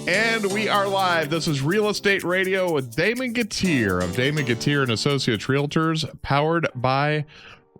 And we are live. This is Real Estate Radio with Damon Gettier of Damon Gettier and Associates Realtors, powered by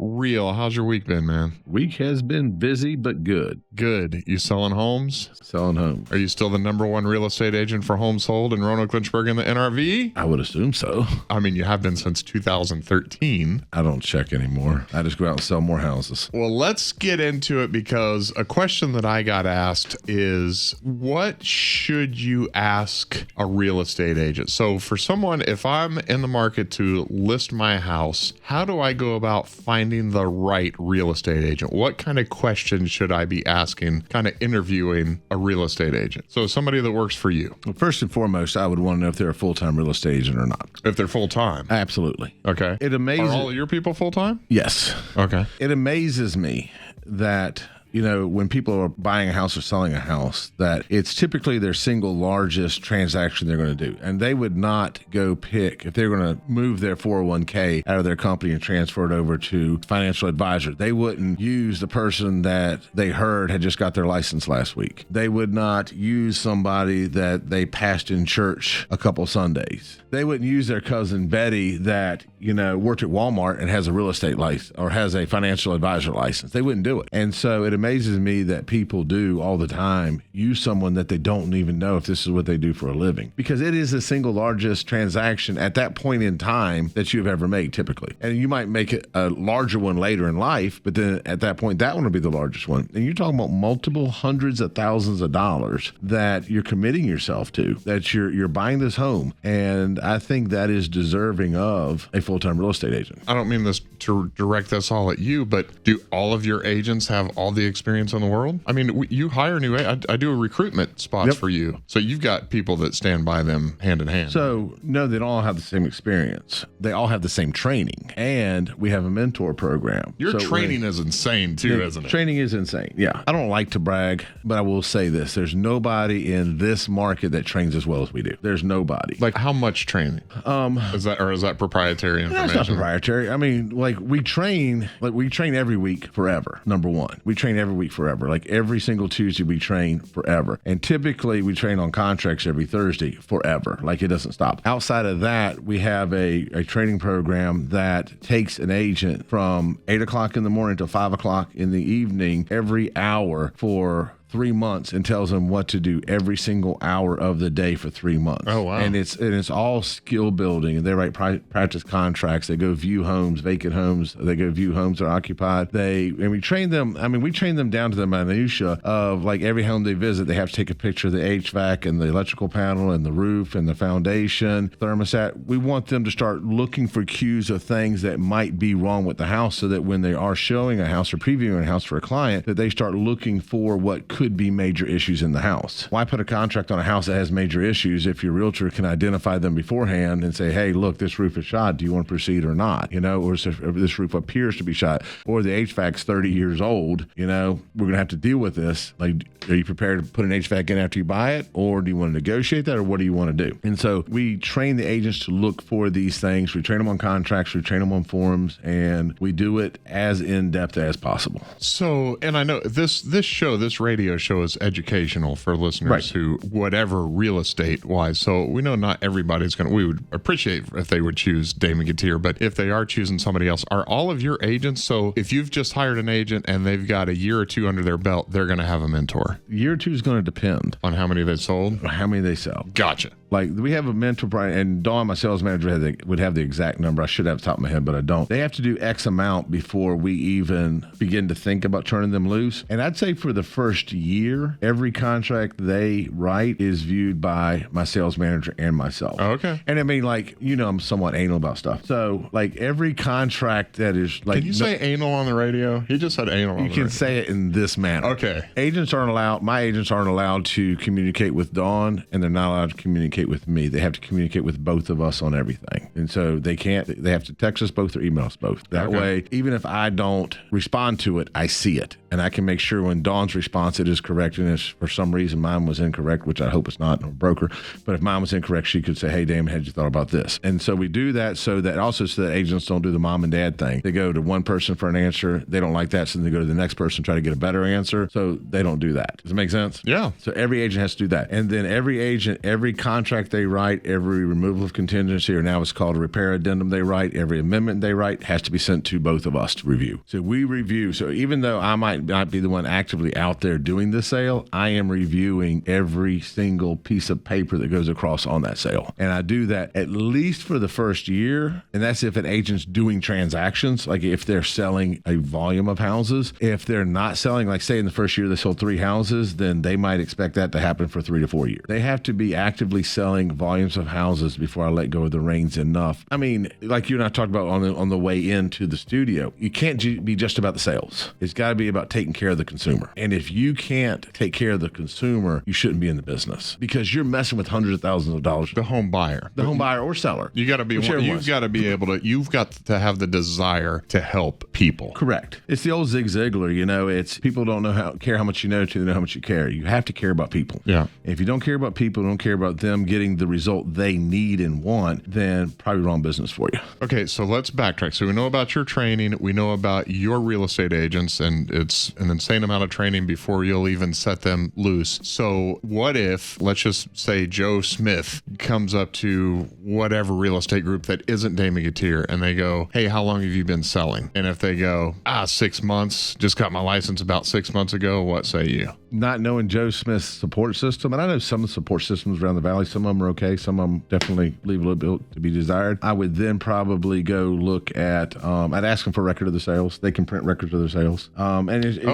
Real. How's your week been, man? Week has been busy, but good. Good. You selling homes? Selling homes. Are you still the number one real estate agent for homes sold in Roanoke, Lynchburg, and the NRV? I would assume so. I mean, you have been since 2013. I don't check anymore. I just go out and sell more houses. Well, let's get into it, because a question that I got asked is, what should you ask a real estate agent? So for someone, if I'm in the market to list my house, how do I go about finding the right real estate agent? What kind of questions should I be asking, kind of interviewing a real estate agent? So somebody that works for you. Well, first and foremost, I would want to know if they're a full-time real estate agent or not. If they're full-time? Absolutely. Okay. It amazes... Are all of your people full-time? Yes. Okay. It amazes me that, you know, when people are buying a house or selling a house, that it's typically their single largest transaction they're going to do. And they would not go pick, if they're going to move their 401k out of their company and transfer it over to financial advisor, they wouldn't use the person that they heard had just got their license last week. They would not use somebody that they passed in church a couple Sundays. They wouldn't use their cousin Betty that, you know, worked at Walmart and has a real estate license or has a financial advisor license. They wouldn't do it. And so it amazes me that people do all the time use someone that they don't even know if this is what they do for a living, because it is the single largest transaction at that point in time that you've ever made, typically. And you might make it a larger one later in life, but then at that point, that one will be the largest one. And you're talking about multiple hundreds of thousands of dollars that you're committing yourself to, that you're buying this home. And I think that is deserving of a full-time real estate agent. I don't mean this to direct this all at you, but do all of your agents have all the experience in the world? I mean, you hire new, I do a recruitment spots for you. So you've got people that stand by them hand in hand. So no, they don't all have the same experience. They all have the same training. And we have a mentor program. Your training is insane too, isn't it? Training is insane. Yeah. I don't like to brag, but I will say this. There's nobody in this market that trains as well as we do. There's nobody. Like, how much training? Is that proprietary information? That's not proprietary. I mean, like we train every week forever. Number one, we train every week forever. Like every single Tuesday we train forever. And typically we train on contracts every Thursday forever. Like it doesn't stop. Outside of that, we have a training program that takes an agent from 8 o'clock in the morning to 5 o'clock in the evening every hour for 3 months and tells them what to do every single hour of the day for 3 months. Oh, wow. And it's all skill building. And they write practice contracts. They go view homes, vacant homes. They go view homes that are occupied. And we train them. I mean, we train them down to the minutia of, like, every home they visit, they have to take a picture of the HVAC and the electrical panel and the roof and the foundation, thermostat. We want them to start looking for cues of things that might be wrong with the house, so that when they are showing a house or previewing a house for a client, that they start looking for what could be major issues in the house. Why put a contract on a house that has major issues if your realtor can identify them beforehand and say, hey, look, this roof is shot. Do you want to proceed or not? You know, or this roof appears to be shot, or the HVAC's 30 years old. You know, we're going to have to deal with this. Like, are you prepared to put an HVAC in after you buy it? Or do you want to negotiate that? Or what do you want to do? And so we train the agents to look for these things. We train them on contracts. We train them on forms, and we do it as in-depth as possible. So, and I know this radio show is educational for listeners who, whatever real estate wise. So we know not everybody's we would appreciate if they would choose Damon Gettier, but if they are choosing somebody else, are all of your agents, so if you've just hired an agent and they've got a year or two under their belt, they're going to have a mentor? Year or two is going to depend on how many they sold, or how many they sell. Gotcha. Like, we have a mentor, and Dawn, my sales manager, would have the exact number. I should have it top of my head, but I don't. They have to do X amount before we even begin to think about turning them loose. And I'd say for the first year, every contract they write is viewed by my sales manager and myself. Oh, okay. And I mean, like, you know, I'm somewhat anal about stuff. So, like, every contract that is like... Can you say anal on the radio? He just said anal on the radio. You can say it in this manner. Okay. My agents aren't allowed to communicate with Dawn, and they're not allowed to communicate communicate with me. They have to communicate with both of us on everything. And so they have to text us both or email us both. That way, even if I don't respond to it, I see it. And I can make sure when Dawn's response, it is correct. And if for some reason mine was incorrect, which I hope it's not, I'm a broker, but if mine was incorrect, she could say, hey, Damon, had you thought about this? And so we do that so that agents don't do the mom and dad thing. They go to one person for an answer. They don't like that. So then they go to the next person, try to get a better answer. So they don't do that. Does it make sense? Yeah. So every agent has to do that. And then every agent, every contract they write, every removal of contingency, or now it's called a repair addendum they write, every amendment they write has to be sent to both of us to review. So we review. So even though I might not be the one actively out there doing the sale, I am reviewing every single piece of paper that goes across on that sale. And I do that at least for the first year. And that's if an agent's doing transactions, like if they're selling a volume of houses. If they're not selling, like say in the first year they sold 3 houses, then they might expect that to happen for 3 to 4 years. They have to be actively selling volumes of houses before I let go of the reins enough. I mean, like you and I talked about on the way into the studio, you can't be just about the sales. It's got to be about taking care of the consumer. And if you can't take care of the consumer, you shouldn't be in the business because you're messing with hundreds of thousands of dollars. The home buyer Or seller. You got to be. You've got to be able to. You've got to have the desire to help people. Correct. It's the old Zig Ziglar. It's people don't care how much you know till they know how much you care. You have to care about people. Yeah. If you don't care about people, don't care about them getting the result they need and want, then probably wrong business for you. Okay, so let's backtrack. So we know about your training. We know about your real estate agents, and it's an insane amount of training before you'll even set them loose. So what if, let's just say Joe Smith comes up to whatever real estate group that isn't Damon Gettier, and they go, hey, how long have you been selling? And if they go, 6 months, just got my license about 6 months ago, what say you? Not knowing Joe Smith's support system, and I know some of the support systems around the valley, some of them are okay, some of them definitely leave a little bit to be desired. I would then probably go look at, I'd ask them for a record of the sales. They can print records of their sales. Oh,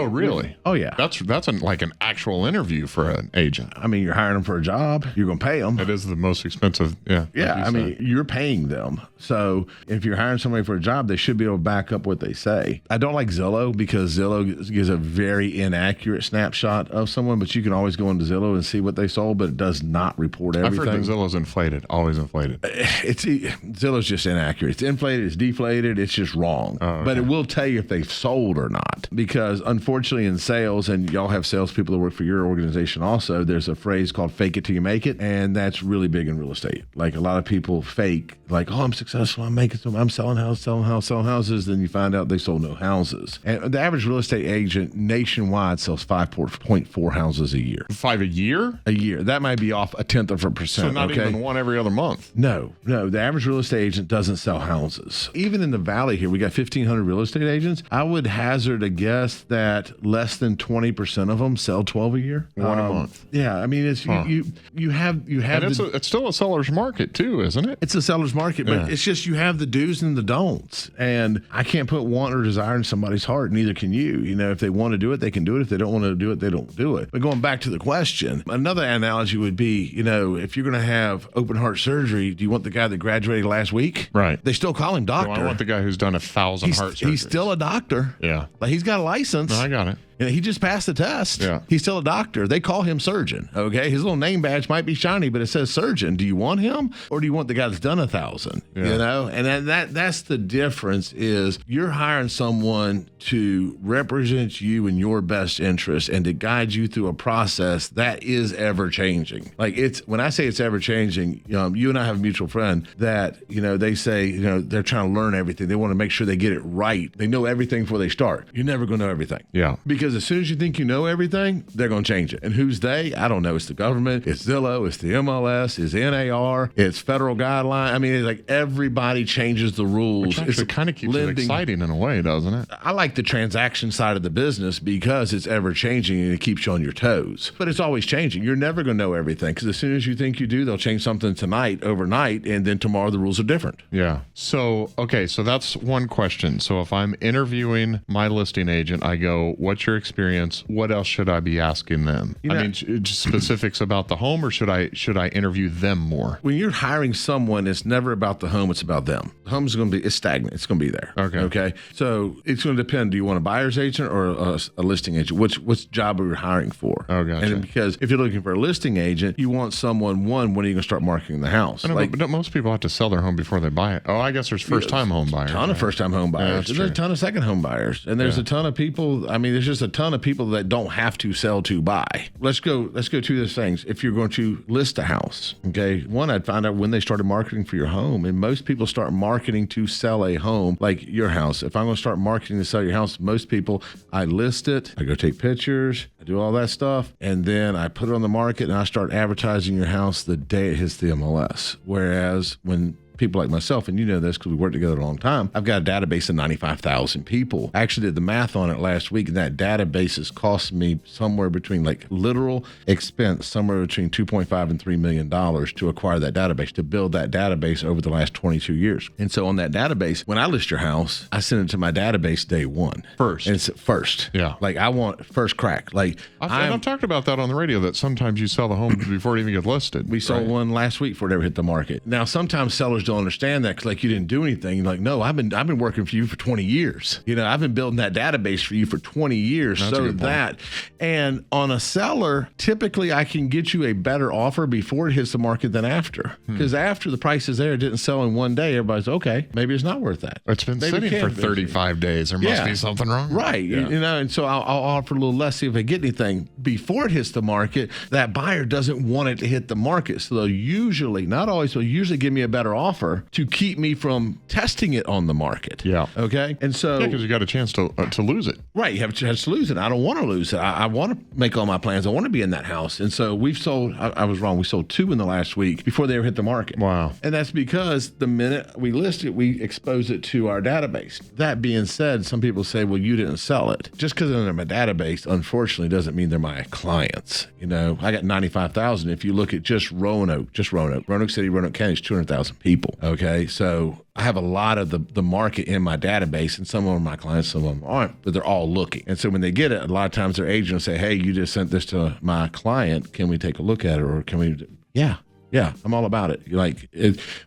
really? Oh, yeah. That's like an actual interview for an agent. I mean, you're hiring them for a job. You're going to pay them. It is the most expensive. Yeah. Yeah. I mean, you're paying them. So if you're hiring somebody for a job, they should be able to back up what they say. I don't like Zillow because Zillow gives a very inaccurate snapshot of someone, but you can always go into Zillow and see what they sold, but it does not report everything. I've heard that Zillow's inflated, always inflated. Zillow's just inaccurate. It's inflated, it's deflated, it's just wrong. Oh, okay. But it will tell you if they've sold or not. Because unfortunately in sales, and y'all have salespeople that work for your organization also, there's a phrase called fake it till you make it. And that's really big in real estate. Like a lot of people fake, like, oh, I'm successful, I'm making some, I'm selling houses. Then you find out they sold no houses. And the average real estate agent nationwide sells 5.4 houses a year. 5 a year? A year. That might be off 0.1%. So not even one every other month. No. The average real estate agent doesn't sell houses. Even in the valley here, we got 1,500 real estate agents. I would hazard a guess that less than 20% of them sell 12 a year. One a month. Yeah, I mean, it's you have. And it's still a seller's market too, isn't it? It's a seller's market, but it's just you have the do's and the don'ts, and I can't put want or desire in somebody's heart. Neither can you. If they want to do it, they can do it. If they don't want to do it, they don't do it. But going back to the question, another analogy would be, if you're going to have open heart surgery, do you want the guy that graduated last week? Right. They still call him doctor. No, I want the guy who's done 1,000 heart surgeries. He's still a doctor. Yeah. Like he's got a license. No, I got it. He just passed the test. Yeah. He's still a doctor. They call him surgeon. Okay. His little name badge might be shiny, but it says surgeon. Do you want him or do you want the guy that's done 1,000? Yeah. And that's the difference is you're hiring someone to represent you in your best interest and to guide you through a process that is ever changing. Like when I say it's ever changing, you and I have a mutual friend that, they say, they're trying to learn everything. They want to make sure they get it right. They know everything before they start. You're never going to know everything. Yeah. Because as soon as you think you know everything, they're going to change it. And who's they? I don't know. It's the government. It's Zillow. It's the MLS. It's NAR. It's federal guideline. I mean, it's like everybody changes the rules. Which actually kind of keeps it exciting in a way, doesn't it? I like the transaction side of the business because it's ever changing and it keeps you on your toes. But it's always changing. You're never going to know everything because as soon as you think you do, they'll change something tonight, overnight, and then tomorrow the rules are different. Yeah. So, okay. So that's one question. So if I'm interviewing my listing agent, I go, what's your experience, what else should I be asking them? I mean, just specifics about the home, or should I interview them more? When you're hiring someone, it's never about the home, it's about them. The home's going to be, it's stagnant. It's going to be there. Okay. So it's going to depend. Do you want a buyer's agent or a listing agent? Which job are you hiring for? Oh, gotcha. And because if you're looking for a listing agent, you want someone, when are you going to start marketing the house? But most people have to sell their home before they buy it. Oh, I guess there's first-time home buyers. A ton of first-time home buyers. There's a ton of second home buyers. And there's a ton of people. I mean, there's just a ton of people that don't have to sell to buy. Let's go to those things. If you're going to list a house, okay, one, I'd find out when they started marketing for your home. And most people start marketing to sell a home, like your house. If I'm going to start marketing to sell your house, most people, I list it, I go take pictures, I do all that stuff, and then I put it on the market and I start advertising your house the day it hits the MLS. Whereas when people like myself, and you know this because we worked together a long time, I've got a database of 95,000 people. I actually did the math on it last week, and that database has cost me somewhere between, like, literal expense, somewhere between $2.5 and $3 million to acquire that database, to build that database over the last 22 years. And so on that database, when I list your house, I send it to my database day one. First. And it's first. Yeah. Like, I want first crack. Like, I've talked about that on the radio, that sometimes you sell the home before it even gets listed. We sold one last week before it ever hit the market. Now, sometimes sellers don't understand that because, like, you didn't do anything. You're like, no, I've been working for you for 20 years. You know, I've been building that database for you for 20 years. That's so that, and on a seller, typically I can get you a better offer before it hits the market than after. Because after the price is there, it didn't sell in one day. Everybody's okay, maybe it's not worth that. It's been maybe sitting for 35 days. There must be something wrong. Right. Yeah. You know, and so I'll offer a little less, see if I get anything before it hits the market. That buyer doesn't want it to hit the market. So they'll usually, not always, but usually give me a better offer to keep me from testing it on the market. Yeah. Okay. And so, because you got a chance to lose it. Right. You have a chance to lose it. I don't want to lose it. I want to make all my plans. I want to be in that house. And so we've sold, I was wrong. We sold 2 in the last week before they ever hit the market. Wow. And that's because the minute we list it, we expose it to our database. That being said, some people say, well, you didn't sell it. Just because they're in my database, unfortunately, doesn't mean they're my clients. You know, I got 95,000. If you look at just Roanoke City, Roanoke County is 200,000 people. Okay. So I have a lot of the market in my database, and some of them are my clients, some of them aren't, but they're all looking. And so when they get it, a lot of times their agent will say, hey, you just sent this to my client. Can we take a look at it? Or can we? Yeah, I'm all about it. Like,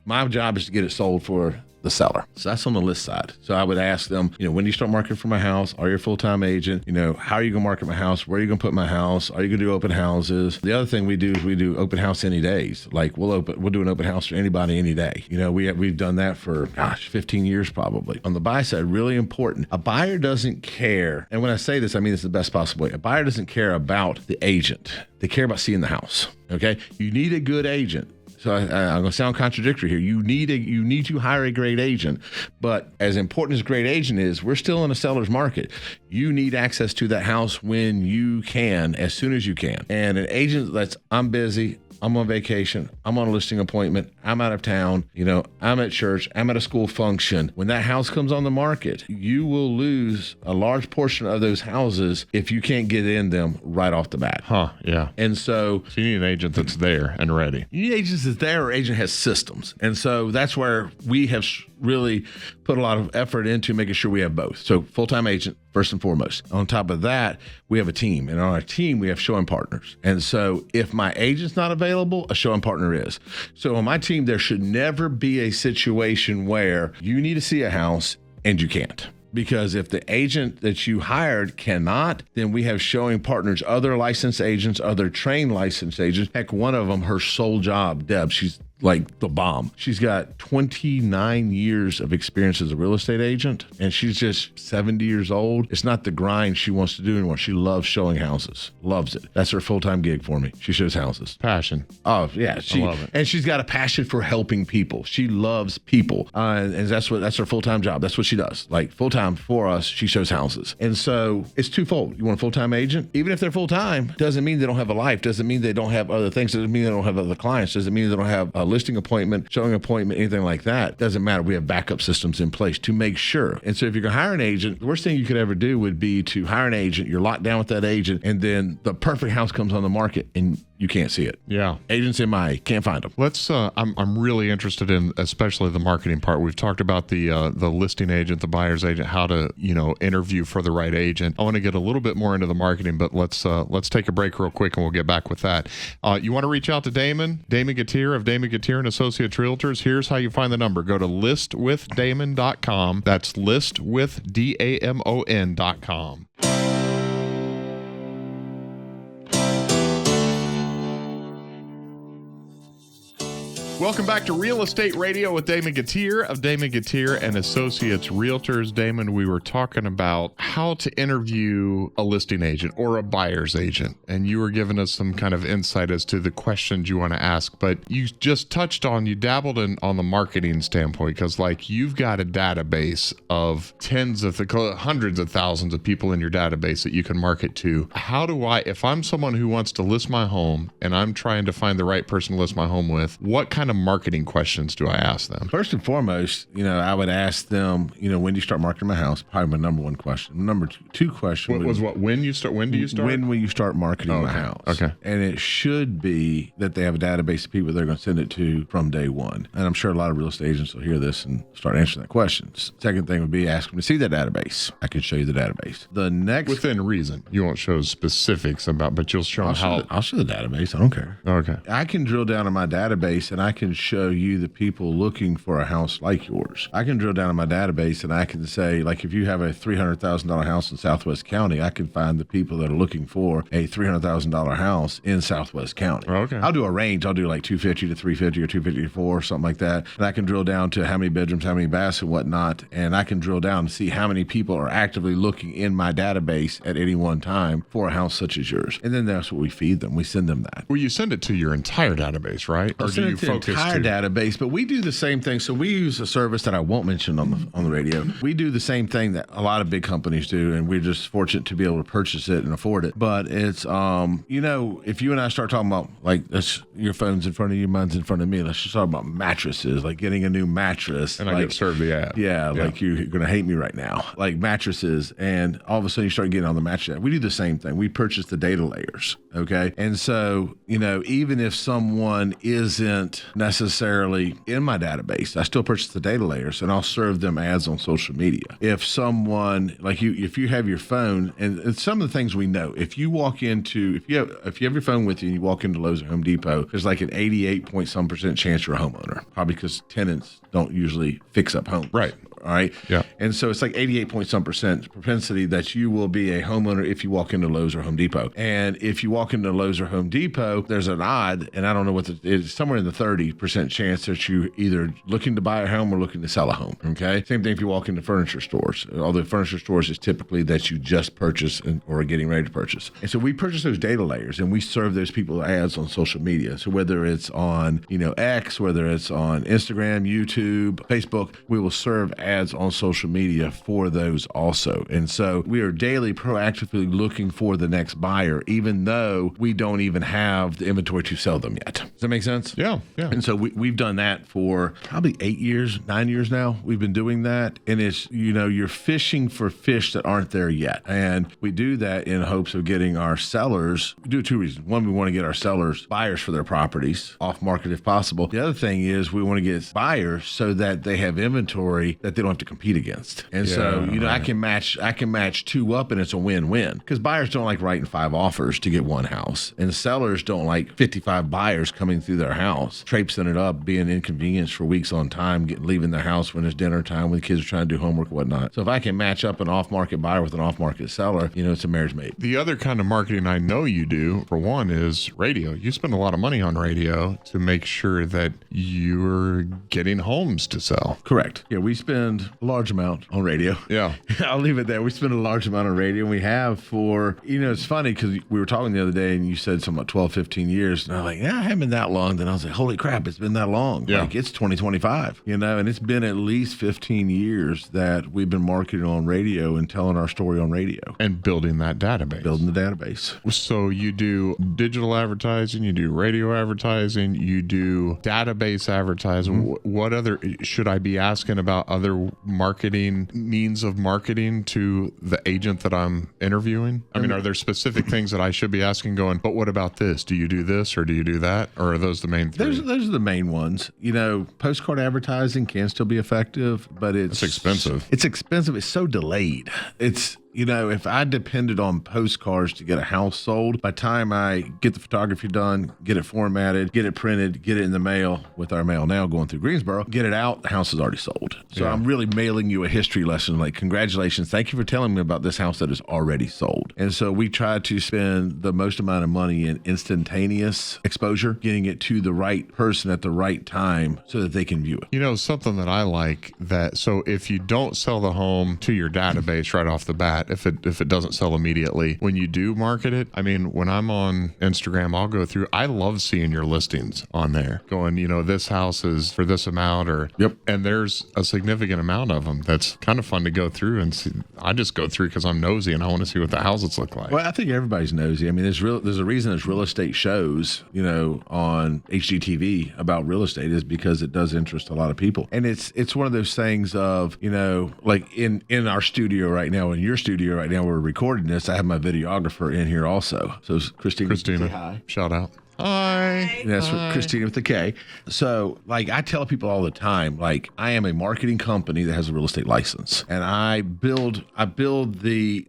my job is to get it sold for the seller. So that's on the list side. So I would ask them, you know, when do you start marketing for my house? Are you a full-time agent? You know, how are you going to market my house? Where are you going to put my house? Are you going to do open houses? The other thing we do is we do open house any days. Like, we'll do an open house for anybody any day. You know, we've done that for 15 years probably. On the buy side, really important. A buyer doesn't care. And when I say this, I mean this the best possible way. A buyer doesn't care about the agent. They care about seeing the house. Okay? You need a good agent. So I'm going to sound contradictory here. You need to hire a great agent, but as important as a great agent is, we're still in a seller's market. You need access to that house when you can, as soon as you can. And an agent I'm busy, I'm on vacation, I'm on a listing appointment, I'm out of town, you know, I'm at church, I'm at a school function. When that house comes on the market, you will lose a large portion of those houses if you can't get in them right off the bat. Yeah. And so you need an agent that's there and ready. You need agents that's there, or agent has systems. And so that's where we have really put a lot of effort into making sure we have both. So full-time agent, first and foremost. On top of that, we have a team. And on our team, we have showing partners. And so if my agent's not available, a showing partner is. So on my team, there should never be a situation where you need to see a house and you can't. Because if the agent that you hired cannot, then we have showing partners, other licensed agents, other trained licensed agents. Heck, one of them, her sole job, Deb, she's like the bomb. She's got 29 years of experience as a real estate agent, and she's just 70 years old. It's not the grind she wants to do anymore. She loves showing houses, loves it. That's her full-time gig for me. She shows houses. Passion. Oh, yeah. I love it. And she's got a passion for helping people. She loves people. And that's her full-time job. That's what she does. Like, full-time for us, she shows houses. And so it's twofold. You want a full-time agent? Even if they're full-time, doesn't mean they don't have a life, doesn't mean they don't have other things, doesn't mean they don't have other clients, doesn't mean they don't have a listing appointment, showing appointment, anything like that. Doesn't matter. We have backup systems in place to make sure. And so if you're going to hire an agent, the worst thing you could ever do would be to hire an agent. You're locked down with that agent, and then the perfect house comes on the market and you can't see it. Yeah. Agents MIA, can't find them. Let's. I'm really interested in especially the marketing part. We've talked about the listing agent, the buyer's agent, how to interview for the right agent. I want to get a little bit more into the marketing, but let's take a break real quick and we'll get back with that. You want to reach out to Damon Gettier of Damon Gettier and Associates Realtors. Here's how you find the number. Go to listwithdamon.com. That's listwithdamon.com. Welcome back to Real Estate Radio with Damon Gettier of Damon Gettier and Associates Realtors. Damon, we were talking about how to interview a listing agent or a buyer's agent, and you were giving us some kind of insight as to the questions you want to ask, but you just touched on, you dabbled on the marketing standpoint, because like you've got a database of hundreds of thousands of people in your database that you can market to. How do if I'm someone who wants to list my home and I'm trying to find the right person to list my home with, what kind of marketing questions do I ask them? First and foremost, I would ask them, when do you start marketing my house? Probably my number one question. Number two question when do you start? When will you start marketing my house? Okay. And it should be that they have a database of people they're going to send it to from day one. And I'm sure a lot of real estate agents will hear this and start answering that question. Second thing would be ask them to see that database. I can show you the database. The next, within reason, you won't show specifics about, but you'll show how. I'll show the database. I don't care. Okay. I can drill down in my database and I can show you the people looking for a house like yours. I can drill down in my database and I can say, like, if you have a $300,000 house in Southwest County, I can find the people that are looking for a $300,000 house in Southwest County. Okay. I'll do a range. I'll do like 250 to 350 or 250 to 4, something like that. And I can drill down to how many bedrooms, how many baths, and whatnot. And I can drill down and see how many people are actively looking in my database at any one time for a house such as yours. And then that's what we feed them. We send them that. Well, you send it to your entire database, right? Or do you focus entire database? But we do the same thing. So we use a service that I won't mention on the radio. We do the same thing that a lot of big companies do, and we're just fortunate to be able to purchase it and afford it. But it's if you and I start talking about, like, your phone's in front of you, mine's in front of me, let's just talk about mattresses, like getting a new mattress. And I get served the ad. Yeah, like you're going to hate me right now. Like mattresses, and all of a sudden you start getting on the mattress ad. We do the same thing. We purchase the data layers, okay? And so, even if someone isn't necessarily in my database, I still purchase the data layers, and I'll serve them ads on social media. If someone, like if you have your phone, and some of the things we know, if you have your phone with you and you walk into Lowe's or Home Depot, there's like an 88% chance you're a homeowner, probably because tenants don't usually fix up homes. Right. All right. Yeah. And so it's like 88% propensity that you will be a homeowner if you walk into Lowe's or Home Depot. And if you walk into Lowe's or Home Depot, there's an odd, and I don't know what it's somewhere in the 30% chance that you're either looking to buy a home or looking to sell a home. Okay. Same thing if you walk into furniture stores. Although furniture stores is typically that you just purchase or are getting ready to purchase. And so we purchase those data layers and we serve those people ads on social media. So whether it's on, X, whether it's on Instagram, YouTube, Facebook, we will serve ads on social media for those also. And so we are daily proactively looking for the next buyer, even though we don't even have the inventory to sell them yet. Does that make sense? Yeah. And so we've done that for probably 9 years now. We've been doing that. And it's, you're fishing for fish that aren't there yet. And we do that in hopes of getting our sellers. We do 2 reasons. One, we want to get our sellers buyers for their properties off market if possible. The other thing is we want to get buyers so that they have inventory that they don't have to compete against. And right. I can match 2 up and it's a win-win, because buyers don't like writing 5 offers to get 1 house, and sellers don't like 55 buyers coming through their house, traipsing it up, being inconvenienced for weeks on time, leaving their house when it's dinner time, when the kids are trying to do homework and whatnot. So if I can match up an off-market buyer with an off-market seller, it's a marriage made. The other kind of marketing I know you do, for one, is radio. You spend a lot of money on radio to make sure that you're getting homes to sell. Correct. Yeah, we spend a large amount on radio. Yeah. I'll leave it there. We spend a large amount on radio, and we have for, it's funny because we were talking the other day and you said something about 12, 15 years. And I'm like, yeah, I haven't been that long. Then I was like, holy crap, it's been that long. Yeah. Like, it's 2025, and it's been at least 15 years that we've been marketing on radio and telling our story on radio. And building that database. Building the database. So you do digital advertising, you do radio advertising, you do database advertising. Mm-hmm. What other, should I be asking about other other means of marketing to the agent that I'm interviewing? I mean, are there specific things that I should be asking going, but what about this? Do you do this or do you do that? Or are those the main three? Those are the main ones. Postcard advertising can still be effective, but it's expensive. It's expensive. It's so delayed. If I depended on postcards to get a house sold, by the time I get the photography done, get it formatted, get it printed, get it in the mail with our mail now going through Greensboro, get it out, the house is already sold. So I'm really mailing you a history lesson like, congratulations, thank you for telling me about this house that is already sold. And so we try to spend the most amount of money in instantaneous exposure, getting it to the right person at the right time so that they can view it. Something that I like so if you don't sell the home to your database right off the bat, if it doesn't sell immediately, when you do market it, I mean, when I'm on Instagram, I'll go through, I love seeing your listings on there going, this house is for this amount and there's a significant amount of them. That's kind of fun to go through and see. I just go through because I'm nosy and I want to see what the houses look like. Well, I think everybody's nosy. I mean, there's a reason there's real estate shows, on HGTV about real estate is because it does interest a lot of people. And it's one of those things of, like in our studio right now, in your studio right now, we're recording this. I have my videographer in here also. So Christina, say hi. Shout out. Hi. That's Christina with the K. So, I tell people all the time, I am a marketing company that has a real estate license, and I built the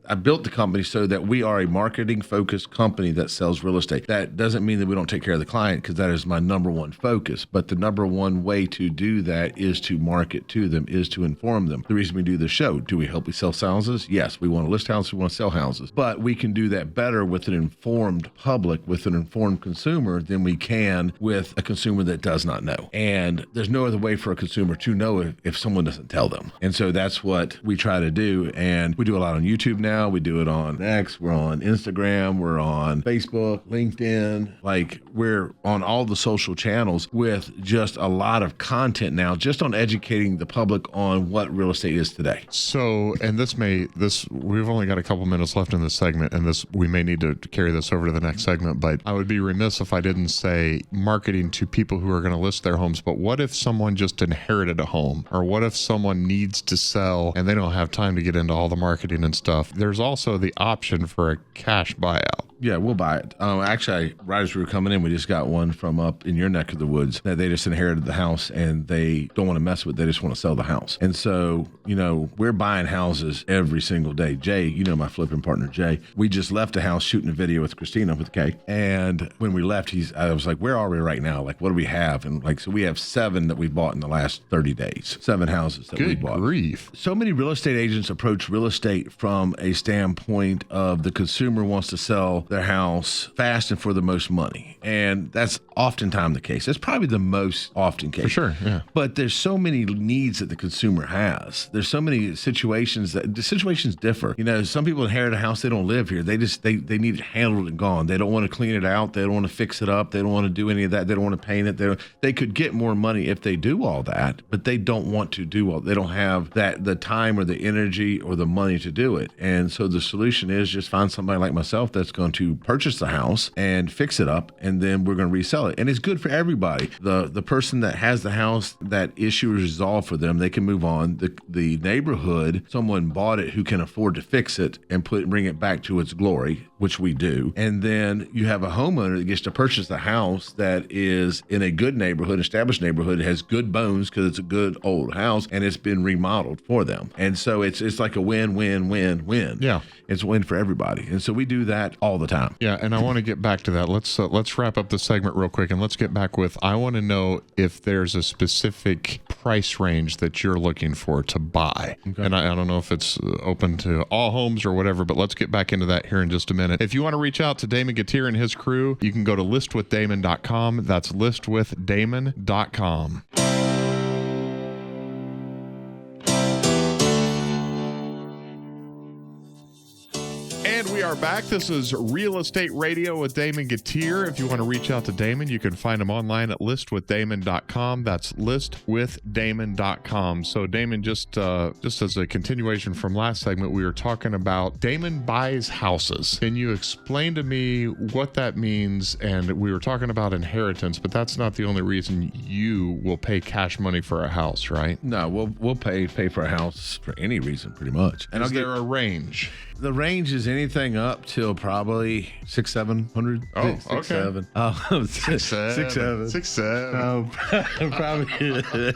company so that we are a marketing focused company that sells real estate. That doesn't mean that we don't take care of the client, because that is my number one focus. But the number one way to do that is to market to them, is to inform them. The reason we do the show, do we help you sell houses? Yes, we want to list houses, we want to sell houses, but we can do that better with an informed public, with an informed consumer than we can with a consumer that does not know. And there's no other way for a consumer to know if someone doesn't tell them. And so that's what we try to do. And we do a lot on YouTube now. We do it on X. We're on Instagram. We're on Facebook, LinkedIn. We're on all the social channels with just a lot of content now, just on educating the public on what real estate is today. So, and we've only got a couple minutes left in this segment, and we may need to carry this over to the next segment, but I would be remiss if I didn't say marketing to people who are going to list their homes. But what if someone just inherited a home? Or what if someone needs to sell and they don't have time to get into all the marketing and stuff? There's also the option for a cash buyout. Yeah, we'll buy it. Actually, right as we were coming in, we just got one from up in your neck of the woods that they just inherited the house and they don't want to mess with it. They just want to sell the house. And so, we're buying houses every single day. Jay, my flipping partner, Jay, we just left a house shooting a video with Christina with K. And when we left, I was like, where are we right now? What do we have? And so we have 7 that we bought in the last 30 days, 7 houses that we bought. Good grief. So many real estate agents approach real estate from a standpoint of the consumer wants to sell their house fast and for the most money. And that's oftentimes the case. That's probably the most often case. For sure, yeah. But there's so many needs that the consumer has. There's so many situations that the situations differ. Some people inherit a house, they don't live here. They need it handled and gone. They don't want to clean it out. They don't want to fix it up. They don't want to do any of that. They don't want to paint it. They could get more money if they do all that, but they don't want to do they don't have the time or the energy or the money to do it. And so the solution is just find somebody like myself that's going to purchase the house and fix it up, and then we're going to resell it. And it's good for everybody. The person that has the house, that issue is resolved for them, they can move on. The neighborhood, someone bought it who can afford to fix it and bring it back to its glory, which we do. And then you have a homeowner that gets to purchase the house that is in a good neighborhood, established neighborhood, it has good bones because it's a good old house and it's been remodeled for them. And so it's like a win, win, win, win. Yeah. It's a win for everybody. And so we do that all the time. Yeah, and I want to get back to that. Let's wrap up the segment real quick, and let's get back with, I want to know if there's a specific price range that you're looking for to buy. Okay. And I don't know if it's open to all homes or whatever, but let's get back into that here in just a minute. If you want to reach out to Damon Gettier and his crew, you can go to listwithdamon.com. That's listwithdamon.com. And we are back. This is Real Estate Radio with Damon Gettier. If you want to reach out to Damon, you can find him online at listwithdamon.com. That's listwithdamon.com. So Damon, just as a continuation from last segment, we were talking about Damon buys houses. Can you explain to me what that means? And we were talking about inheritance, but that's not the only reason you will pay cash money for a house, right? No, we'll pay for a house for any reason, pretty much. And is there a range? The range is anything up till probably 600-700. Oh, six, okay. 7. 6, 7. Oh, probably. He's said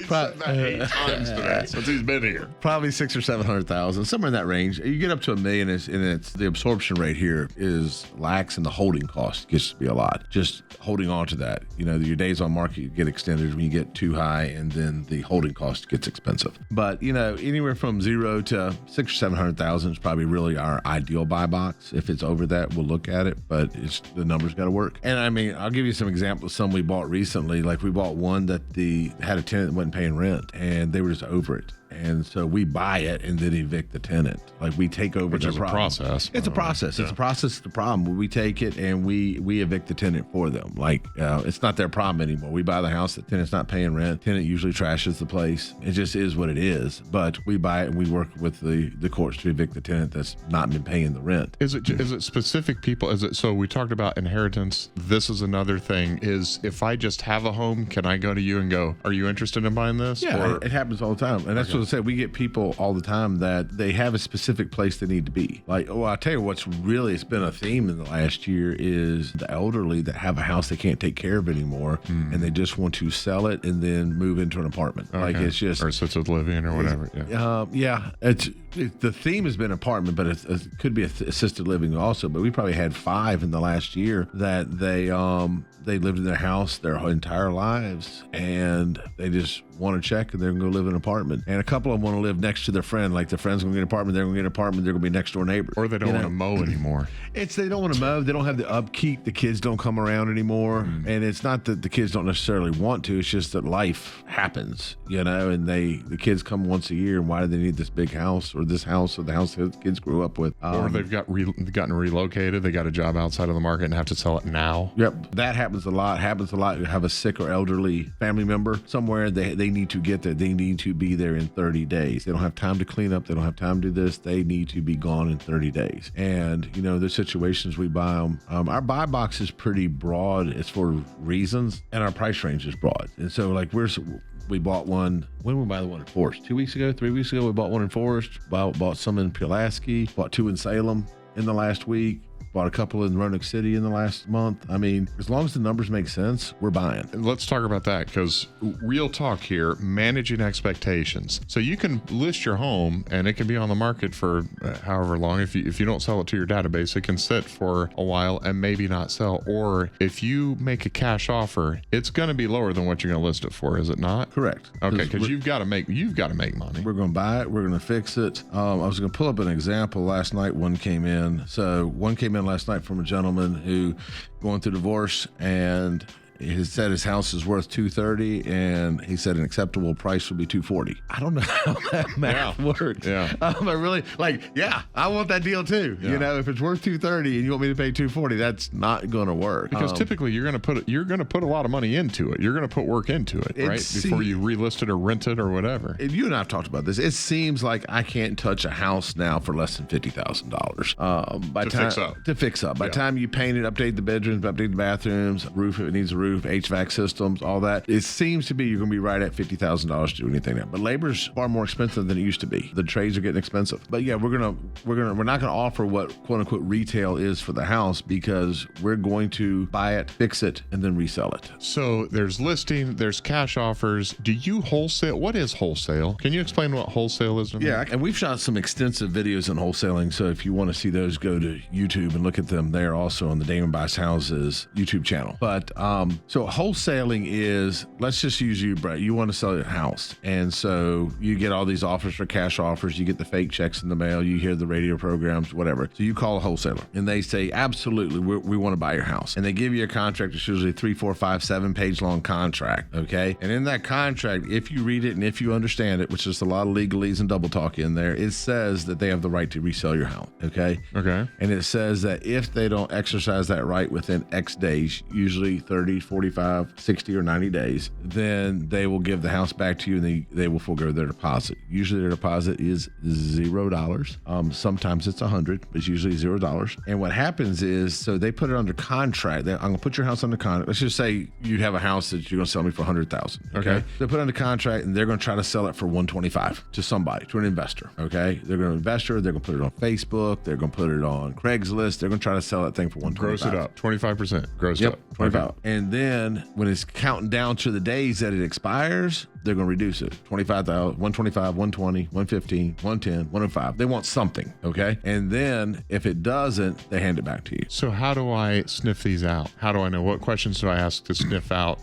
that 8 times today since he's been here. Probably 600,000 or 700,000, somewhere in that range. You get up to $1 million, and it's the absorption rate here is lax, and the holding cost gets to be a lot. Just holding on to that, your days on market get extended when you get too high, and then the holding cost gets expensive. But anywhere from 0 to 600,000 or 700,000 is probably really our ideal buy box. If it's over that, we'll look at it, but the numbers got to work. And I mean, I'll give you some examples. Some we bought recently. Like we bought one that had a tenant that wasn't paying rent, and they were just over it. And so we buy it and then evict the tenant. Like we take over Which their is problem. a process. It's a process. Yeah. It's a process. The problem. We take it and we evict the tenant for them. Like it's not their problem anymore. We buy the house. The tenant's not paying rent. Tenant usually trashes the place. It just is what it is. But we buy it and we work with the courts to evict the tenant that's not been paying the rent. Is it specific people? Is it so? We talked about inheritance. This is another thing. Is if I just have a home, can I go to you and go, "Are you interested in buying this?" Yeah, it happens all the time, and that's what I said. We get people all the time that they have a specific place they need to be. Like, I'll tell you what's really, it's been a theme in the last year is the elderly that have a house they can't take care of anymore, and they just want to sell it and then move into an apartment. Okay. Like it's just or assisted living or whatever. The theme has been apartment, but it could be assisted living also. But we probably had 5 in the last year that they lived in their house their entire lives, and they just want to check and they're going to go live in an apartment. And a couple of them want to live next to their friend, like their friend's going to get an apartment, they're going to get an apartment, they're going to be next door neighbors. Or they don't want to mow anymore. They don't want to mow. They don't have the upkeep. The kids don't come around anymore. And it's not that the kids don't necessarily want to. It's just that life happens, and the kids come once a year. And why do they need this big house or this house or the house that the kids grew up with? Or they've gotten relocated. They got a job outside of the market and have to sell it now. Yep. That happens a lot. You have a sick or elderly family member somewhere. They need to get there. They need to be there in 30 days. They don't have time to clean up. They don't have time to do this. They need to be gone in 30 days. And, the situations we buy them, our buy box is pretty broad. It's for reasons, and our price range is broad. And so, like, we bought one. When did we buy the one in Forest? 2 weeks ago, 3 weeks ago, we bought one in Forest. Bought some in Pulaski. Bought 2 in Salem in the last week. Bought a couple in Roanoke City in the last month. I mean, as long as the numbers make sense, we're buying. Let's talk about that, because real talk here, managing expectations. So you can list your home and it can be on the market for however long. If you don't sell it to your database, it can sit for a while and maybe not sell. Or if you make a cash offer, it's going to be lower than what you're going to list it for, is it not? Correct. Okay, because you've got to make money. We're going to buy it. We're going to fix it. I was going to pull up an example last night. One came in last night from a gentleman who going through divorce, and he said his house is worth $230, and he said an acceptable price would be $240. I don't know how that math works. Yeah. I really I want that deal too. Yeah. If it's worth $230 and you want me to pay $240, that's not going to work. Because typically you're going to put a lot of money into it. You're going to put work into it, right? Before you relist it or rent it or whatever. And you and I have talked about this. It seems like I can't touch a house now for less than $50,000 to fix up. By the time you paint it, update the bedrooms, update the bathrooms, roof if it needs a roof, HVAC systems, all that. It seems to be you're going to be right at $50,000 to do anything now. But labor's far more expensive than it used to be. The trades are getting expensive. But yeah, we're not going to offer what quote unquote retail is for the house, because we're going to buy it, fix it, and then resell it. So there's listing, there's cash offers. Do you wholesale? What is wholesale? Can you explain what wholesale is to me? Yeah, and we've shot some extensive videos on wholesaling. So if you want to see those, go to YouTube and look at them there, also on the Damon Buys Houses YouTube channel. But So wholesaling is, let's just use you, Brett. You want to sell your house. And so you get all these offers for cash offers. You get the fake checks in the mail. You hear the radio programs, whatever. So you call a wholesaler and they say, absolutely, we want to buy your house. And they give you a contract. It's usually 3, 4, 5, 7 page long contract. Okay. And in that contract, if you read it and if you understand it, which is a lot of legalese and double talk in there, it says that they have the right to resell your house. Okay. Okay. And it says that if they don't exercise that right within X days, usually 30, 45, 60, or 90 days, then they will give the house back to you and they will forego their deposit. Usually their deposit is $0. Sometimes it's $100, but it's usually $0. And what happens is, so they put it under contract. I'm going to put your house under contract. Let's just say you have a house that you're going to sell me for $100,000. Okay. They put it under contract and they're going to try to sell it for $125 to somebody, to an investor. Okay. They're going to investor. They're going to put it on Facebook. They're going to put it on Craigslist. They're going to try to sell that thing for $125. Gross it up. 25%. Gross Yep, up. 25. Okay. And then when it's counting down to the days that it expires, they're going to reduce it. 25,000, 125, 120, 115, 110, 105. They want something, okay? And then if it doesn't, they hand it back to you. So how do I sniff these out? How do I know? What questions do I ask to sniff out?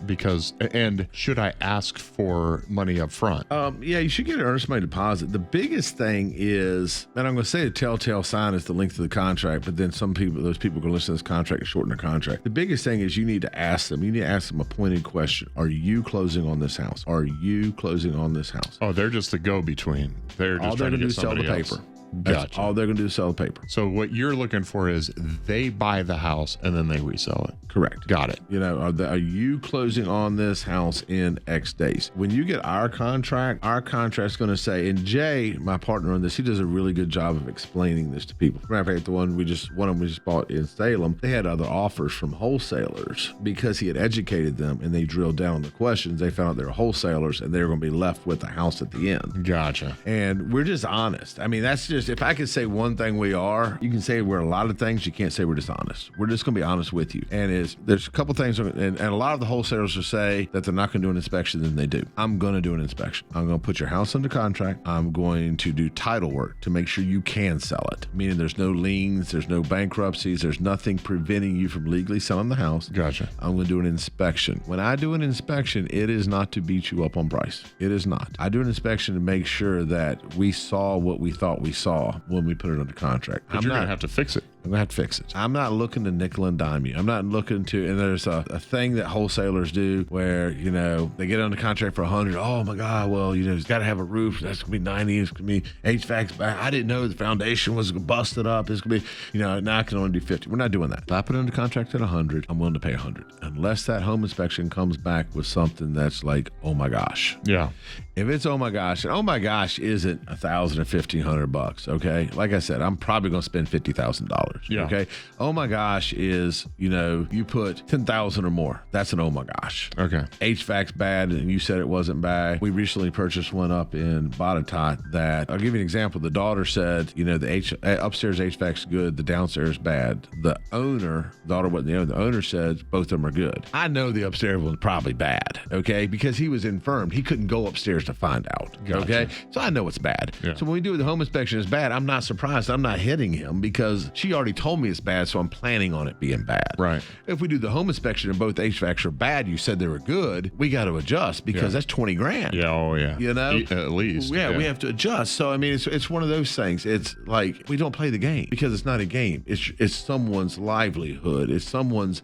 And should I ask for money up front? Yeah, you should get an earnest money deposit. The biggest thing is, and I'm going to say a telltale sign is the length of the contract, but then those people are going to listen to this contract and shorten their contract. The biggest thing is you need to ask them a pointed question. Are you closing on this house? Are you closing on this house? Oh, they're just the go-between. They're just All they're trying going to do to get is sell the somebody else. paper. Gotcha. That's all they're going to do is sell the paper. So what you're looking for is they buy the house and then they resell it. Correct. Got it. You know, are you closing on this house in X days? When you get our contract's going to say, and Jay, my partner on this, he does a really good job of explaining this to people. Matter of fact, one of them we just bought in Salem, they had other offers from wholesalers because he had educated them and they drilled down on the questions. They found out they were wholesalers and they were going to be left with the house at the end. Gotcha. And we're just honest. I mean, that's just, if I could say one thing we are, you can say we're a lot of things. You can't say we're dishonest. We're just going to be honest with you. And there's a couple things, and a lot of the wholesalers will say that they're not going to do an inspection, then they do. I'm going to do an inspection. I'm going to put your house under contract. I'm going to do title work to make sure you can sell it, meaning there's no liens, there's no bankruptcies, there's nothing preventing you from legally selling the house. Gotcha. I'm going to do an inspection. When I do an inspection, it is not to beat you up on price. It is not. I do an inspection to make sure that we saw what we thought we saw when we put it under contract. But you're going to have to fix it. I'm going to have to fix it. I'm not looking to nickel and dime you. I'm not looking to, and there's a thing that wholesalers do where, you know, they get under contract for 100. Oh my God, well, you know, it's got to have a roof. That's going to be 90. It's going to be HVAC's back. I didn't know the foundation was busted up. It's going to be, you know, now I can only do 50. We're not doing that. If I put it under contract at 100, I'm willing to pay 100. Unless that home inspection comes back with something that's like, oh my gosh. Yeah. If it's oh my gosh, and oh my gosh isn't $1,000 or $1,500, okay? Like I said, I'm probably going to spend $50,000. Yeah. Okay. Oh my gosh is, you know, you put 10,000 or more. That's an oh my gosh. Okay. HVAC's bad, and you said it wasn't bad. We recently purchased one up in Botetourt that, I'll give you an example. The daughter said, you know, the upstairs HVAC's good, the downstairs bad. The daughter wasn't the owner. The owner said both of them are good. I know the upstairs one's probably bad, okay, because he was infirmed. He couldn't go upstairs to find out. Gotcha. Okay. So I know it's bad. Yeah. So when we do the home inspection, it's bad. I'm not surprised. I'm not hitting him because she already told me it's bad, so I'm planning on it being bad. Right. If we do the home inspection and both HVACs are bad, you said they were good, we got to adjust because that's $20,000. Yeah. Oh yeah. You know, At least. Yeah, we have to adjust. So I mean, it's one of those things. It's like we don't play the game because it's not a game. It's someone's livelihood. It's someone's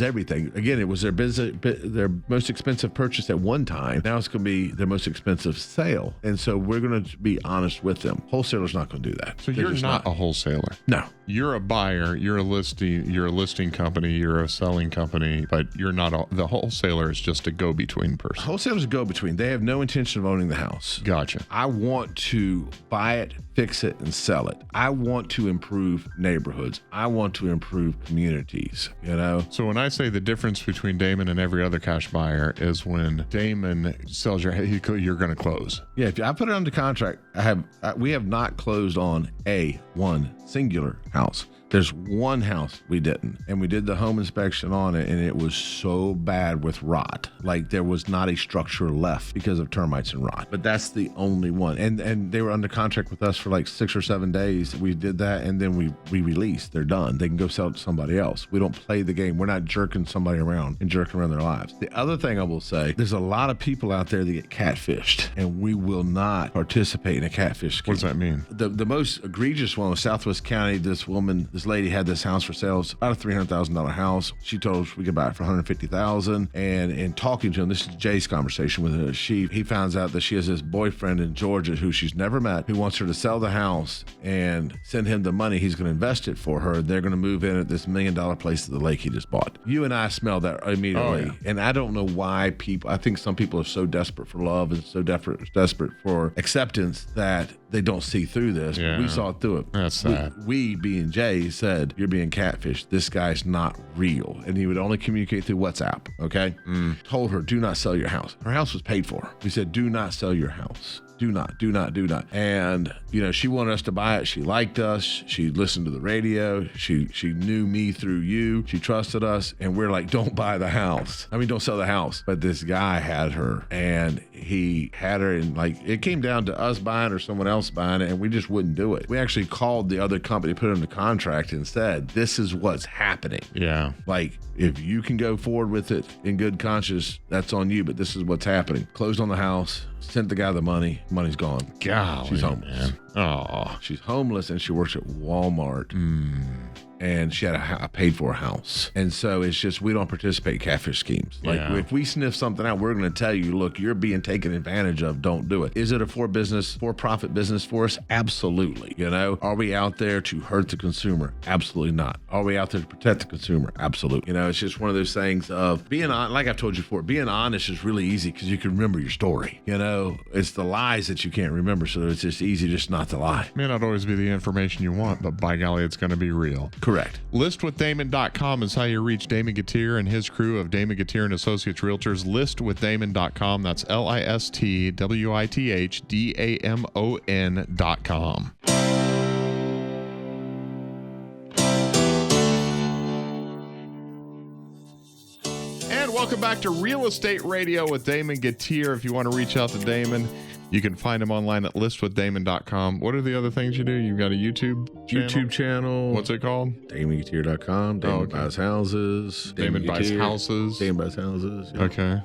everything. Again, it was their business, their most expensive purchase at one time. Now it's going to be their most expensive sale, and so we're going to be honest with them. Wholesaler's not going to do that. So They're you're just not a wholesaler. No. You're a buyer, you're a listing company, you're a selling company, but you're not the wholesaler is just a go-between person. Wholesalers go between. They have no intention of owning the house. Gotcha. I want to buy it, fix it, and sell it. I want to improve neighborhoods. I want to improve communities, you know? So when I say the difference between Damon and every other cash buyer is when Damon sells you're going to close. Yeah, if I put it under contract, we have not closed on one singular house. There's one house we didn't, and we did the home inspection on it, and it was so bad with rot. Like there was not a structure left because of termites and rot. But that's the only one. And they were under contract with us for like 6 or 7 days. We did that, and then we released. They're done. They can go sell it to somebody else. We don't play the game. We're not jerking somebody around and jerking around their lives. The other thing I will say, there's a lot of people out there that get catfished, and we will not participate in a catfish scheme. What does that mean? The most egregious one was Southwest County. This lady had this house for sale. It's about a $300,000 house. She told us we could buy it for $150,000. And in talking to him, this is Jay's conversation with her. He finds out that she has this boyfriend in Georgia who she's never met, who wants her to sell the house and send him the money. He's going to invest it for her. They're going to move in at this $1 million place at the lake he just bought. You and I smell that immediately. Oh, yeah. And I don't know why I think some people are so desperate for love and so desperate for acceptance that they don't see through this. Yeah. We saw through it. That's sad. We being Jay, said, you're being catfished. This guy's not real. And he would only communicate through WhatsApp. Okay. Told her, do not sell your house. Her house was paid for. We said, do not sell your house. Do not. And, she wanted us to buy it. She liked us. She listened to the radio. She knew me through you. She trusted us. And we're like, don't buy the house. Don't sell the house. But this guy had her, and he had her, and like, it came down to us buying or someone else buying it, and we just wouldn't do it. We actually called the other company, put it in the contract, and said, this is what's happening. Yeah. Like, if you can go forward with it in good conscience, that's on you, but this is what's happening. Closed on the house, sent the guy the money. Money's gone. Golly, she's homeless. Man. Oh, she's homeless, and she works at Walmart. And she had a paid-for house. And so it's just, we don't participate in catfish schemes. Like, if we sniff something out, we're going to tell you, look, you're being taken advantage of. Don't do it. Is it a for-profit business for us? Absolutely. Are we out there to hurt the consumer? Absolutely not. Are we out there to protect the consumer? Absolutely. It's just one of those things of being on, like I've told you before, being honest is really easy because you can remember your story. It's the lies that you can't remember. So it's just easy just not to lie. May not always be the information you want, but by golly, it's going to be real. Correct. Listwithdamon.com is how you reach Damon Gettier and his crew of Damon Gettier and Associates Realtors. Listwithdamon.com. That's LISTWITHDAMON.com. And welcome back to Real Estate Radio with Damon Gettier. If you want to reach out to Damon, you can find him online at listwithdamon.com. What are the other things you do? You've got a YouTube channel. What's it called? DamonGettier.com. Damon buys houses. Damon buys houses. Damon buys houses. Yeah. Okay.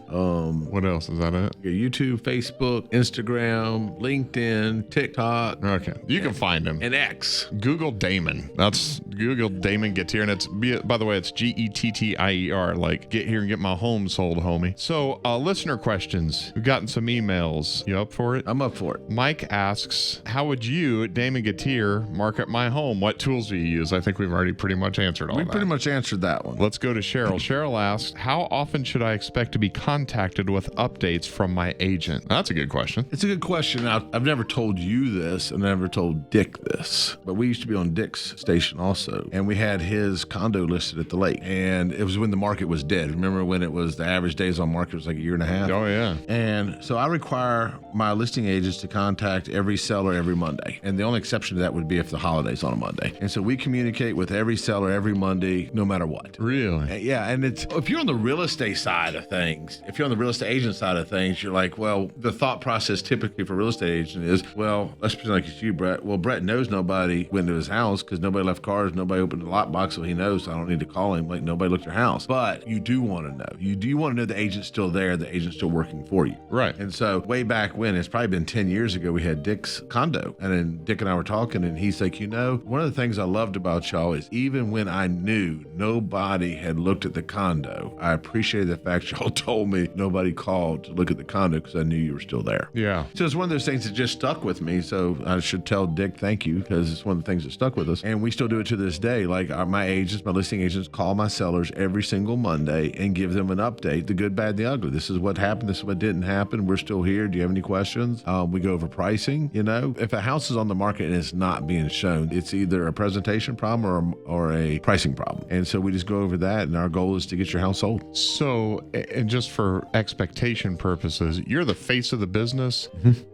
What else? Is that it? YouTube, Facebook, Instagram, LinkedIn, TikTok. Okay. You can find him. And X. Google Damon. That's Google Damon Gettier. And it's, by the way, it's Gettier. Like, get here and get my home sold, homie. So, listener questions. We've gotten some emails. You up for it? I'm up for it. Mike asks, how would you, Damon Gettier, market my home? What tools do you use? I think we've already pretty much answered all that. We pretty much answered that one. Let's go to Cheryl. Cheryl asks, how often should I expect to be contacted with updates from my agent? That's a good question. It's a good question. Now, I've never told you this, and I never told Dick this, but we used to be on Dick's station also, and we had his condo listed at the lake, and it was when the market was dead. Remember when it was the average days on market was like a year and a half? Oh, yeah. And so I require my listing agents to contact every seller every Monday. And the only exception to that would be if the holiday's on a Monday. And so we communicate with every seller every Monday, no matter what. Really? Yeah. And it's, if you're on the real estate side of things, if you're on the real estate agent side of things, you're like, well, the thought process typically for a real estate agent is, well, let's pretend like it's you, Brett. Well, Brett knows nobody went to his house because nobody left cars, nobody opened the lockbox, so he knows, so I don't need to call him. Like, nobody looked at your house. But you do want to know. You do want to know the agent's still there, the agent's still working for you. Right. And so way back when, it's probably been 10 years ago, we had Dick's condo. And then Dick and I were talking, and he's like, one of the things I loved about y'all is even when I knew nobody had looked at the condo, I appreciated the fact y'all told me nobody called to look at the condo because I knew you were still there. Yeah. So it's one of those things that just stuck with me. So I should tell Dick thank you because it's one of the things that stuck with us. And we still do it to this day. Like my agents, my listing agents call my sellers every single Monday and give them an update, the good, bad, the ugly. This is what happened. This is what didn't happen. We're still here. Do you have any questions? We go over pricing. If a house is on the market and it's not being shown, it's either a presentation problem or a pricing problem. And so we just go over that, and our goal is to get your house sold. So, and just for expectation purposes, you're the face of the business,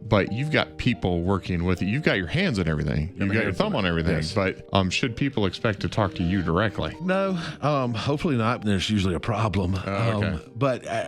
but you've got people working with you. You've got your hands in everything. You've got your thumb on everything. Yes. But should people people expect to talk to you directly? No, hopefully not. There's usually a problem. Okay.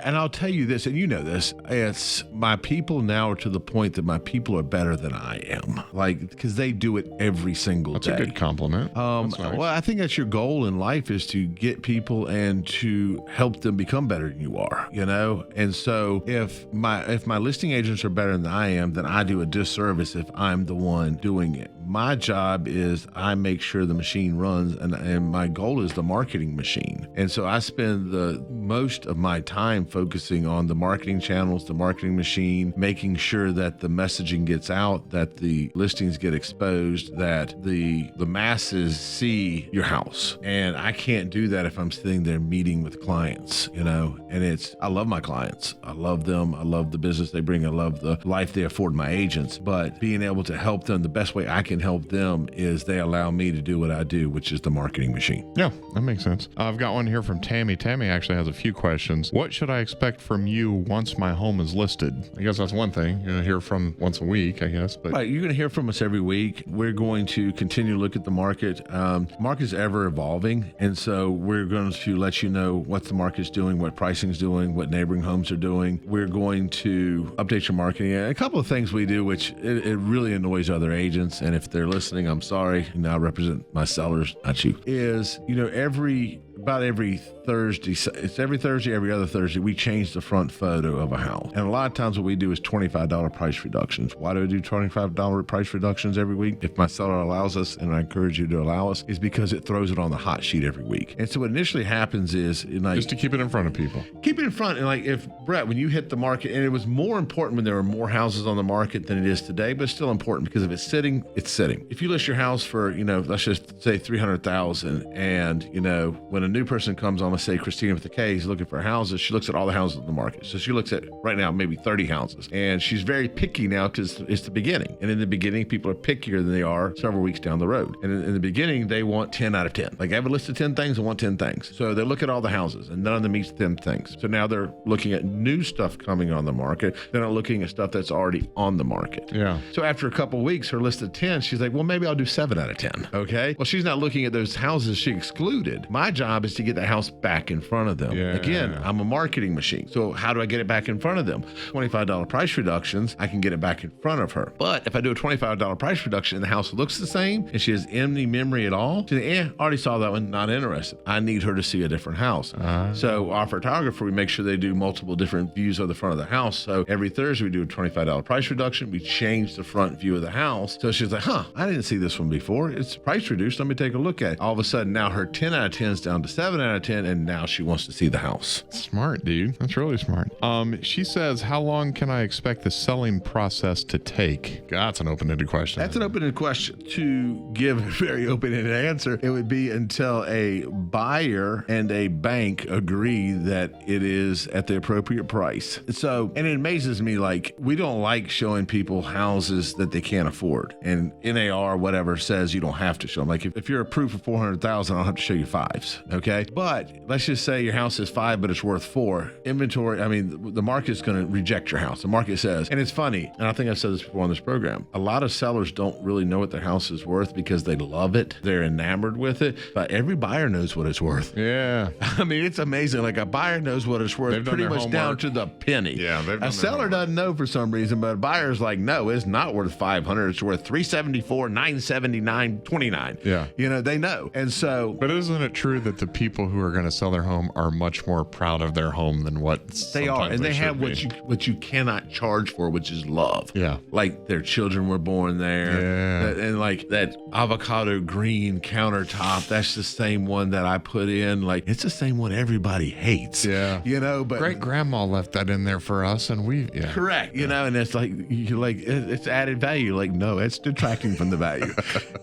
And I'll tell you this, and you know this, it's my people now are to the point that my people are better than I am. Like, because they do it every single That's day. a good compliment. That's nice. Well, I think that's your goal in life, is to get people and to help them become better than you are, you know? And so if my listing agents are better than I am, then I do a disservice if I'm the one doing it. My job is I make sure the machine runs, and my goal is the marketing machine. And so I spend the most of my time focusing on the marketing channels, the marketing machine, making sure that the messaging gets out, that the listings get exposed, that the masses see your house. And I can't do that if I'm sitting there meeting with clients, you know. And I love my clients. I love them. I love the business they bring. I love the life they afford my agents. But being able to help them, the best way I can help them is they allow me to do what I do, which is the marketing machine. Yeah, that makes sense. I've got one here from Tammy. Tammy actually has a few questions. What should I expect from you once my home is listed? I guess that's one thing. You're going to hear from once a week, I guess. But right, you're going to hear from us every week. We're going to continue to look at the market. Market's ever evolving, and so we're going to let you know what the market's doing, what pricing's doing, what neighboring homes are doing. We're going to update your marketing. A couple of things we do, which it really annoys other agents, and if they're listening, I'm sorry, and I represent my sellers, not you, is, you know, about every Thursday, it's every Thursday, every other Thursday, we change the front photo of a house. And a lot of times what we do is $25 price reductions. Why do we do $25 price reductions every week? If my seller allows us, and I encourage you to allow us, is because it throws it on the hot sheet every week. And so what initially happens is, just to keep it in front of people. Keep it in front. And like, if Brett, when you hit the market, and it was more important when there were more houses on the market than it is today, but it's still important because if it's sitting, it's sitting. If you list your house for, you know, let's just say $300,000, and, you know, when a new person comes on, let's say Christina with the K, is looking for houses, she looks at all the houses in the market. So she looks at right now maybe 30 houses, and she's very picky now because it's the beginning. And in the beginning, people are pickier than they are several weeks down the road. And in the beginning, they want 10 out of 10. Like, I have a list of 10 things, I want 10 things. So they look at all the houses, and none of them meets 10 things. So now they're looking at new stuff coming on the market. They're not looking at stuff that's already on the market. Yeah. So after a couple of weeks, her list of 10, she's like, well, maybe I'll do 7 out of 10. Okay. Well, she's not looking at those houses she excluded. My job is to get the house back in front of them. Yeah. Again, I'm a marketing machine. So how do I get it back in front of them? $25 price reductions, I can get it back in front of her. But if I do a $25 price reduction and the house looks the same and she has any memory at all, she's like, already saw that one, not interested. I need her to see a different house. So our photographer, we make sure they do multiple different views of the front of the house. So every Thursday we do a $25 price reduction. We change the front view of the house. So she's like, I didn't see this one before. It's price reduced. Let me take a look at it. All of a sudden now her 10 out of 10 is down to 7 out of 10, and now she wants to see the house. Smart, dude. That's really smart. She says, how long can I expect the selling process to take? That's an open-ended question. That's an open-ended question. To give a very open-ended answer, it would be until a buyer and a bank agree that it is at the appropriate price. So, and it amazes me, like, we don't like showing people houses that they can't afford. And NAR, whatever, says you don't have to show them. Like, if you're approved for 400,000, I don't have to show you 5s. Okay. But let's just say your house is 5, but it's worth 4. Inventory, I mean, the market's going to reject your house. The market says, and it's funny, and I think I've said this before on this program, a lot of sellers don't really know what their house is worth because they love it. They're enamored with it, but every buyer knows what it's worth. Yeah. I mean, it's amazing. Like, a buyer knows what it's worth pretty much down to the penny. Yeah. A seller doesn't know for some reason, but a buyer's like, no, it's not worth 500. It's worth 374, 979, 29. Yeah. You know, they know. And so, but isn't it true that the people who are going to sell their home are much more proud of their home than what they are, and they have what you cannot charge for, which is love. Yeah. Like, their children were born there. Yeah. And like that avocado green countertop, that's the same one that I put in. Like, it's the same one everybody hates. Yeah. You know, but great grandma left that in there for us, and correct. You know, and it's like, you're like, it's added value. Like, no, it's detracting from the value.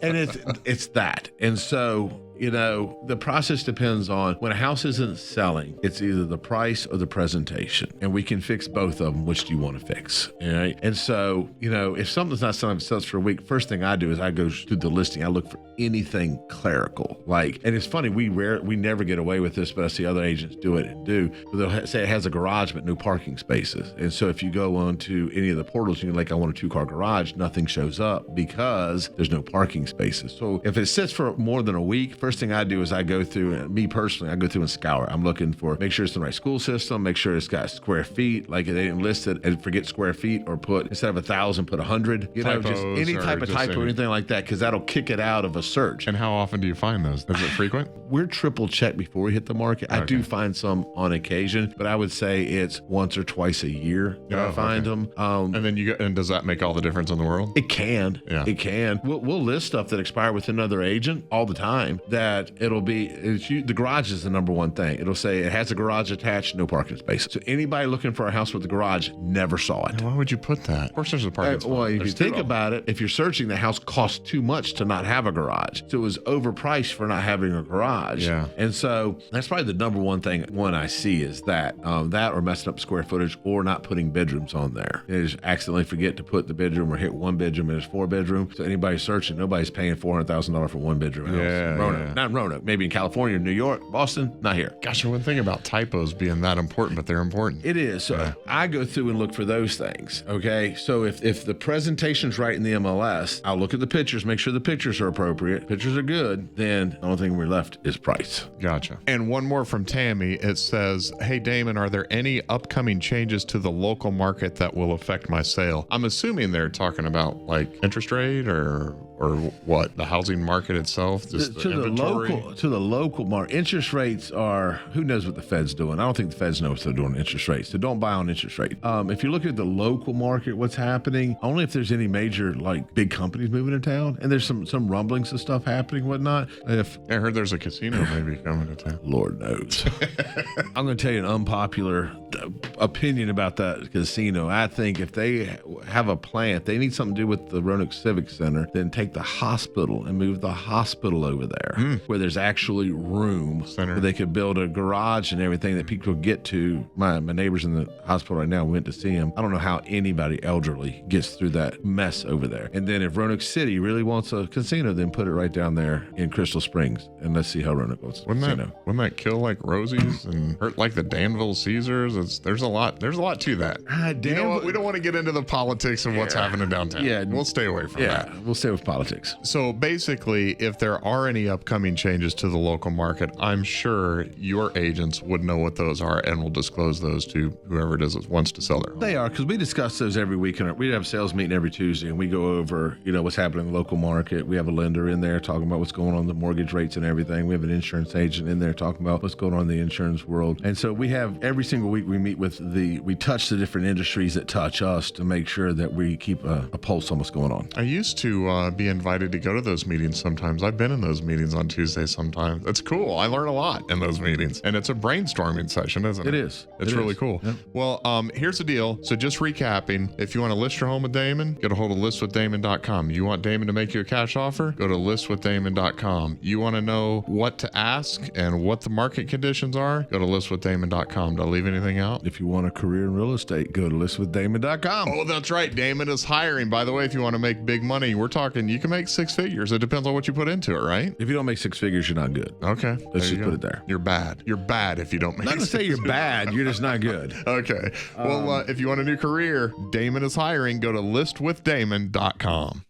And it's that. And so the process depends on when a house isn't selling, it's either the price or the presentation. And we can fix both of them. Which do you want to fix? All right. And so, if something's not selling, if it sells for a week, first thing I do is I go through the listing. I look for anything clerical. And it's funny, we never get away with this, but I see other agents do it and do. But they'll say it has a garage, but no parking spaces. And so if you go onto any of the portals and you're like, I want a 2-car garage, nothing shows up because there's no parking spaces. So if it sits for more than a week, first thing I do is I go through, and me personally, I go through and scour. I'm looking for, make sure it's the right school system, make sure it's got square feet, like they didn't list it and forget square feet, or put, instead of 1,000, put 100, Typos, just any type of typo or anything like that, because that'll kick it out of a search. And how often do you find those? Is it frequent? We're triple check before we hit the market. I do find some on occasion, but I would say it's once or twice a year that I find them. And then and does that make all the difference in the world? It can. Yeah. It can. We'll list stuff that expire with another agent all the time. That it'll be the garage is the number one thing. It'll say it has a garage attached, no parking space. So anybody looking for a house with a garage never saw it. Why would you put that? Of course, there's a parking spot. Well, if you think about it, if you're searching, the house costs too much to not have a garage, so it was overpriced for not having a garage. Yeah. And so that's probably the number one thing I see is that or messing up square footage or not putting bedrooms on there. They just accidentally forget to put the bedroom or hit one bedroom and it's 4 bedrooms. So anybody searching, nobody's paying $400,000 for 1 bedroom house. Yeah, Roanoke. Not in Roanoke. Maybe in California, New York, Boston, not here. Gosh, I wouldn't think about typos being that important, but they're important. It is. So I go through and look for those things. Okay. So if the presentation's right in the MLS, I'll look at the pictures, make sure the pictures are appropriate. Pictures are good. Then the only thing we're left is price. Gotcha. And one more from Tammy. It says, hey, Damon, are there any upcoming changes to the local market that will affect my sale? I'm assuming they're talking about like interest rate or what? The housing market itself? To the local market. Interest rates are, who knows what the Fed's doing? I don't think the Feds know what they're doing interest rates. So don't buy on interest rate. If you look at the local market, what's happening, only if there's any major like big companies moving to town, and there's some rumblings of stuff happening, whatnot. I heard there's a casino maybe coming to town. Lord knows. I'm going to tell you an unpopular opinion about that casino. I think if they have a plan, if they need something to do with the Roanoke Civic Center, then take the hospital and move the hospital over there where there's actually room where they could build a garage and everything that people could get to. My neighbor's in the hospital right now. We went to see him. I don't know how anybody elderly gets through that mess over there. And then if Roanoke City really wants a casino, then put it right down there in Crystal Springs, and let's see how Roanoke goes. Wouldn't that kill like Rosie's and hurt like the Danville Caesars? There's a lot to that. You know what? We don't want to get into the politics of what's happening downtown. Yeah, we'll stay away from that. We'll stay with politics. So basically, if there are any upcoming changes to the local market, I'm sure your agents would know what those are and will disclose those to whoever it is that wants to sell their home. They are, because we discuss those every week. We have a sales meeting every Tuesday, and we go over, what's happening in the local market. We have a lender in there talking about what's going on, the mortgage rates and everything. We have an insurance agent in there talking about what's going on in the insurance world. And so we have every single week we meet with we touch the different industries that touch us to make sure that we keep a pulse on what's going on. I used to be invited to go to those meetings sometimes. I've been in those meetings on Tuesdays sometimes. It's cool. I learn a lot in those meetings. And it's a brainstorming session, isn't it? It is. It's really cool. Yep. Well, here's the deal. So just recapping, if you want to list your home with Damon, get a hold of listwithdamon.com. You want Damon to make you a cash offer? Go to listwithdamon.com. You want to know what to ask and what the market conditions are? Go to listwithdamon.com. Did I leave anything out? If you want a career in real estate, go to listwithdamon.com. Oh, that's right. Damon is hiring. By the way, if you want to make big money, we're talking, you can make 6 figures. It depends on what you put into it, right? If you don't make 6 figures, you're not good. Okay. Let's just put it there. You're bad. You're bad if you don't make Not to say you're bad. You're just not good. Okay. Well, if you want a new career, Damon is hiring. Go to listwithdamon.com.